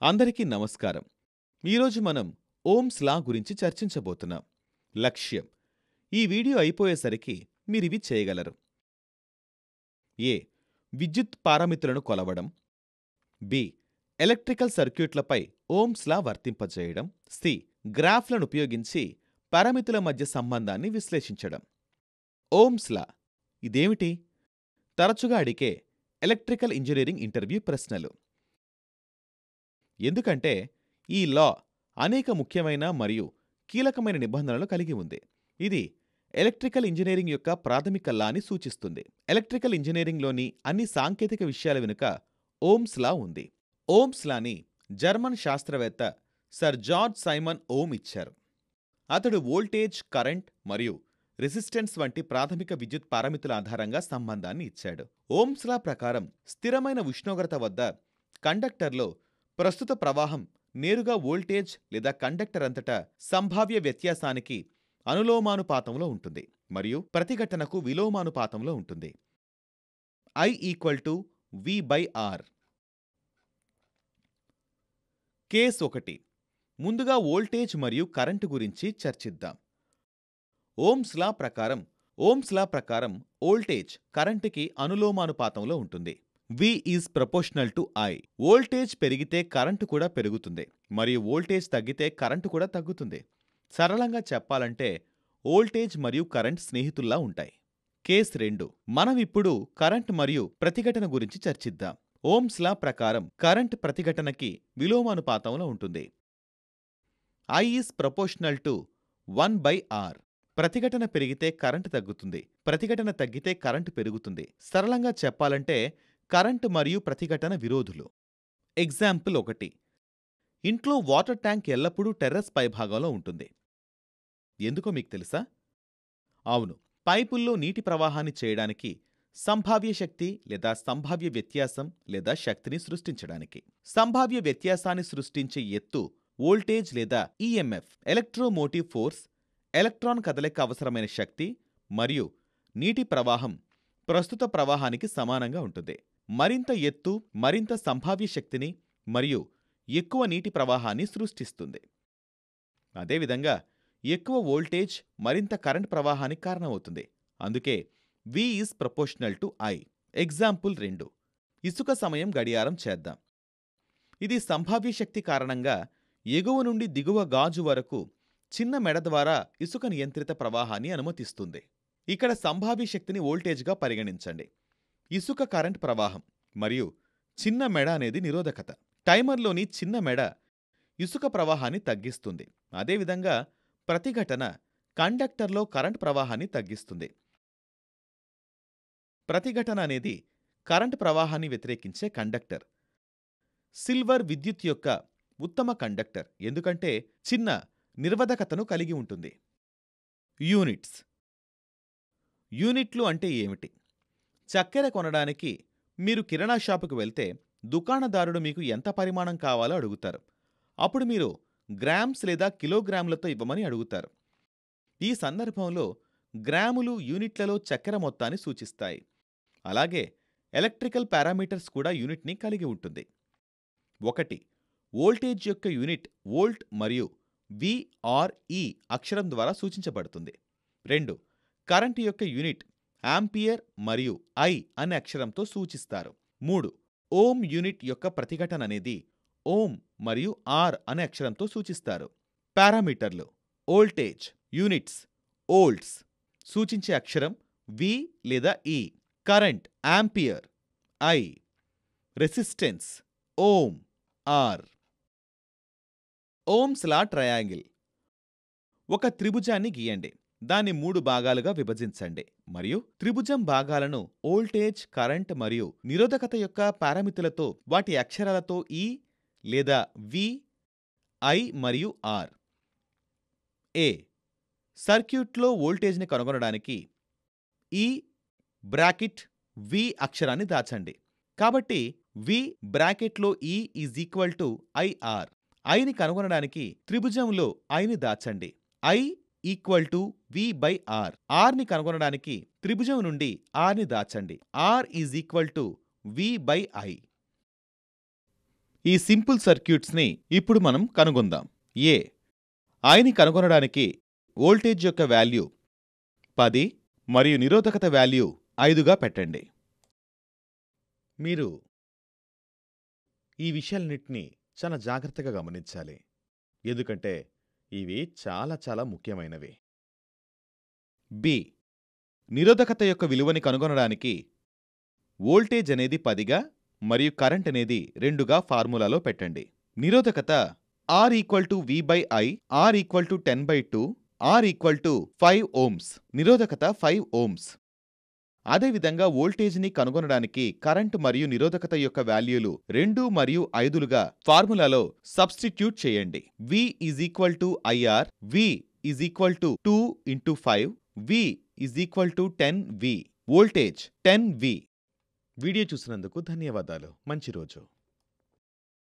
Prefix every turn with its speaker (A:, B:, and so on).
A: అందరికీ నమస్కారం. ఈరోజు మనం ఓమ్స్ లా గురించి చర్చించబోతున్నాం. లక్ష్యం: ఈ వీడియో అయిపోయేసరికి మీరివి చేయగలరు. ఏ. విద్యుత్ పారామితులను కొలవడం. బి. ఎలక్ట్రికల్ సర్క్యూట్లపై ఓమ్స్ లా వర్తింపజేయడం. సి. గ్రాఫ్లను ఉపయోగించి పారామితుల మధ్య సంబంధాన్ని విశ్లేషించడం. ఓమ్స్ లా ఇదేమిటి? తరచుగా అడిగే ఎలక్ట్రికల్ ఇంజనీరింగ్ ఇంటర్వ్యూ ప్రశ్నలు. ఎందుకంటే ఈ లా అనేక ముఖ్యమైన మరియు కీలకమైన నిబంధనలు కలిగి ఉంది. ఇది ఎలక్ట్రికల్ ఇంజనీరింగ్ యొక్క ప్రాథమిక లాని సూచిస్తుంది. ఎలక్ట్రికల్ ఇంజనీరింగ్లోని అన్ని సాంకేతిక విషయాల వెనుక ఓమ్స్ లా ఉంది. ఓమ్స్ లాని జర్మన్ శాస్త్రవేత్త సర్ జార్జ్ సైమన్ ఓమ్ ఇచ్చారు. అతడు వోల్టేజ్, కరెంట్ మరియు రెసిస్టెన్స్ వంటి ప్రాథమిక విద్యుత్ పారామితుల ఆధారంగా సంబంధాన్ని ఇచ్చాడు. ఓమ్స్ లా ప్రకారం స్థిరమైన ఉష్ణోగ్రత వద్ద కండక్టర్లో ప్రస్తుత ప్రవాహం నేరుగా వోల్టేజ్ లేదా కండక్టర్ అంతటా సంభావ్య వ్యత్యాసానికి అనులోమానుపాతంలో ఉంటుంది మరియు ప్రతిఘటనకు విలోమానుపాతంలో ఉంటుంది. I=V/R. కేస్ 1. ముందుగా వోల్టేజ్ మరియు కరెంటు గురించి చర్చిద్దాం. ఓమ్స్ లా ప్రకారం వోల్టేజ్ కరెంటుకి అనులోమానుపాతంలో ఉంటుంది. V is proportional to I. Voltage పెరిగితే కరెంటు కూడా పెరుగుతుంది మరియు వోల్టేజ్ తగ్గితే కరెంటు కూడా తగ్గుతుంది. సరళంగా చెప్పాలంటే వోల్టేజ్ మరియు కరెంట్ స్నేహితుల్లా ఉంటాయి. కేస్ 2. మనం ఇప్పుడు కరెంట్ మరియు ప్రతిఘటన గురించి చర్చిద్దాం. ఓమ్స్ లా ప్రకారం కరెంట్ ప్రతిఘటనకి విలోమానుపాతంలో ఉంటుంది. I is proportional to 1/R. ప్రతిఘటన పెరిగితే కరెంటు తగ్గుతుంది, ప్రతిఘటన తగ్గితే కరెంటు పెరుగుతుంది. సరళంగా చెప్పాలంటే కరెంటు మరియు ప్రతిఘటన విరోధులు. ఎగ్జాంపుల్ 1. ఇంట్లో వాటర్ ట్యాంక్ ఎల్లప్పుడూ టెర్రస్ పైభాగంలో ఉంటుంది. ఎందుకో మీకు తెలుసా? అవును, పైపుల్లో నీటి ప్రవాహాన్ని చేయడానికి, సంభావ్య శక్తి లేదా సంభావ్య వ్యత్యాసం లేదా శక్తిని సృష్టించడానికి. సంభావ్య వ్యత్యాసాన్ని సృష్టించే ఎత్తు వోల్టేజ్ లేదా ఈఎంఎఫ్, ఎలక్ట్రోమోటివ్ ఫోర్స్, ఎలక్ట్రాన్ కదలిక అవసరమైన శక్తి మరియు నీటి ప్రవాహం ప్రస్తుత ప్రవాహానికి సమానంగా ఉంటుంది. మరింత ఎత్తు మరింత సంభావ్య శక్తిని మరియు ఎక్కువ నీటి ప్రవాహాన్ని సృష్టిస్తుంది. అదేవిధంగా ఎక్కువ వోల్టేజ్ మరింత కరెంట్ ప్రవాహానికి కారణమవుతుంది. అందుకే V is proportional to I. Example 2. ఇసుక సమయం గడియారం చేద్దాం. ఇది సంభావ్య శక్తి కారణంగా ఎగువ నుండి దిగువ గాజు వరకు చిన్న మెడ ద్వారా ఇసుక నియంత్రిత ప్రవాహాన్ని అనుమతిస్తుంది. ఇక్కడ సంభావ్య శక్తిని వోల్టేజ్గా పరిగణించండి. ఇసుక కరెంట్ ప్రవాహం మరియు చిన్న మెడ అనేది నిరోధకత. టైమర్లోని చిన్న మెడ ఇసుక ప్రవాహాన్ని తగ్గిస్తుంది. అదేవిధంగా ప్రతిఘటన కండక్టర్లో కరెంట్ ప్రవాహాన్ని తగ్గిస్తుంది. ప్రతిఘటన అనేది కరెంట్ ప్రవాహాన్ని వ్యతిరేకించే కండక్టర్. సిల్వర్ విద్యుత్ యొక్క ఉత్తమ కండక్టర్ ఎందుకంటే చిన్న నిరోధకతను కలిగి ఉంటుంది. యూనిట్లు అంటే ఏమిటి? చక్కెర కొనడానికి మీరు కిరాణా షాపుకు వెళ్తే దుకాణదారుడు మీకు ఎంత పరిమాణం కావాలో అడుగుతారు. అప్పుడు మీరు గ్రామ్స్ లేదా కిలోగ్రాములతో ఇవ్వమని అడుగుతారు. ఈ సందర్భంలో గ్రాములు యూనిట్లలో చక్కెర మొత్తాన్ని సూచిస్తాయి. అలాగే ఎలక్ట్రికల్ పారామీటర్స్ కూడా యూనిట్ని కలిగి ఉంటుంది. 1. వోల్టేజ్ యొక్క యూనిట్ వోల్ట్ మరియు VRE అక్షరం ద్వారా సూచించబడుతుంది. 2. కరెంటు యొక్క యూనిట్ ఆంపియర్ మరియు I అనే అక్షరంతో సూచిస్తారు. 3. ఓం యూనిట్ యొక్క ప్రతిఘటన అనేది ఓం మరియు R అనే అక్షరంతో సూచిస్తారు. పారామీటర్లు: వోల్టేజ్ యూనిట్స్ వోల్ట్స్ సూచించే అక్షరం V లేదా E, current ampere I, resistance ohm R. Ohm's law triangle. ఒక త్రిభుజాన్ని గీయండి. దాన్ని 3 భాగాలుగా విభజించండి మరియు త్రిభుజం భాగాలను వోల్టేజ్, కరెంట్ మరియు నిరోధకత యొక్క పారామితులతో వాటి అక్షరాలతో E లేదా V, I మరియు R. ఏ. సర్క్యూట్లో వోల్టేజ్ని కనుగొనడానికి E(V) అక్షరాన్ని దాచండి. కాబట్టి V(లో E = IR. Iని కనుగొనడానికి త్రిభుజంలో Iని దాచండి. I = V/R. Rని కనుగొనడానికి త్రిభుజం నుండి Rని దాచండి. R = V/I. ఈ సింపుల్ సర్క్యూట్స్ని ఇప్పుడు మనం కనుగొందాం. ఏ ఐని కనుగొనడానికి వోల్టేజ్ యొక్క వాల్యూ 10 మరియు నిరోధకత వాల్యూ 5గా పెట్టండి. మీరు ఈ విషయాలన్నింటినీ చాలా జాగ్రత్తగా గమనించాలి, ఎందుకంటే ఇవి చాలా చాలా ముఖ్యమైనవి. బి నిరోధకత యొక్క విలువని కనుగొనడానికి వోల్టేజ్ అనేది 10గా మరియు కరెంట్ అనేది 2గా ఫార్ములాలో పెట్టండి. నిరోధకత R = V/I, R = 10/2, R = 5 ohms. నిరోధకత 5 ohms. అదేవిధంగా వోల్టేజ్ని కనుగొనడానికి కరెంట్ మరియు నిరోధకత యొక్క వాల్యూలు 2 మరియు 5లుగా ఫార్ములాలో సబ్స్టిట్యూట్ చేయండి. V = IR, V = 2 × 5, V = 10V. Voltage 10V. Video చూసినందుకు ధన్యవాదాలు. మంచి రోజు.